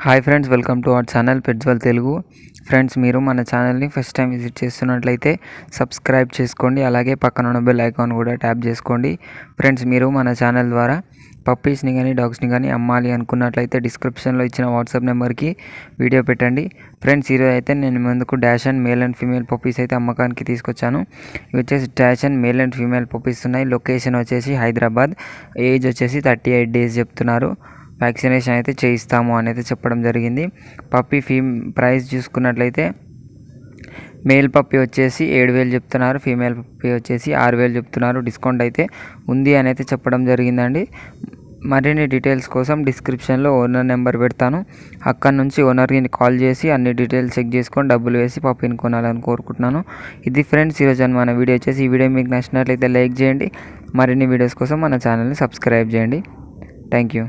Hi friends, welcome to our channel పెట్స్వల్ Telugu. Friends, మీరు మన ఛానల్ని ఫస్ట్ టైం విజిట్ చేస్తున్నట్లయితే సబ్స్క్రైబ్ చేసుకోండి. అలాగే పక్కన ఉన్న బెల్ ఐకాన్ కూడా ట్యాప్ చేసుకోండి. ఫ్రెండ్స్, మీరు మన ఛానల్ ద్వారా పప్పీస్ని కానీ డాగ్స్ని కానీ అమ్మాలి అనుకున్నట్లయితే డిస్క్రిప్షన్లో ఇచ్చిన వాట్సాప్ నెంబర్కి వీడియో పెట్టండి. ఫ్రెండ్స్, ఈరోజు అయితే నేను ముందుకు dash and male and female puppies అయితే అమ్మకానికి తీసుకొచ్చాను. ఇవి వచ్చేసి dash and male and female puppies ఉన్నాయి. లొకేషన్ వచ్చేసి హైదరాబాద్. ఏజ్ వచ్చేసి 38 డేస్ చెప్తున్నారు. వ్యాక్సినేషన్ అయితే చేయిస్తాము అనేది చెప్పడం జరిగింది. పప్పీ ప్రైస్ చూసుకున్నట్లయితే మేల్ పప్పీ వచ్చేసి 7,000 చెప్తున్నారు. ఫీమేల్ పప్పీ వచ్చేసి 6,000 చెప్తున్నారు. డిస్కౌంట్ అయితే ఉంది అని అయితే చెప్పడం జరిగిందండి. మరిన్ని డీటెయిల్స్ కోసం డిస్క్రిప్షన్లో ఓనర్ నెంబర్ పెడతాను. అక్కడ నుంచి ఓనర్కి కాల్ చేసి అన్ని డీటెయిల్స్ చెక్ చేసుకొని డబ్బులు వేసి పప్పీని కొనాలని కోరుకుంటున్నాను. ఇది ఫ్రెండ్స్ ఈరోజు మన వీడియో వచ్చేసి. ఈ వీడియో మీకు నచ్చినట్లయితే లైక్ చేయండి. మరిన్ని వీడియోస్ కోసం మన ఛానల్ని సబ్స్క్రైబ్ చేయండి. Thank you.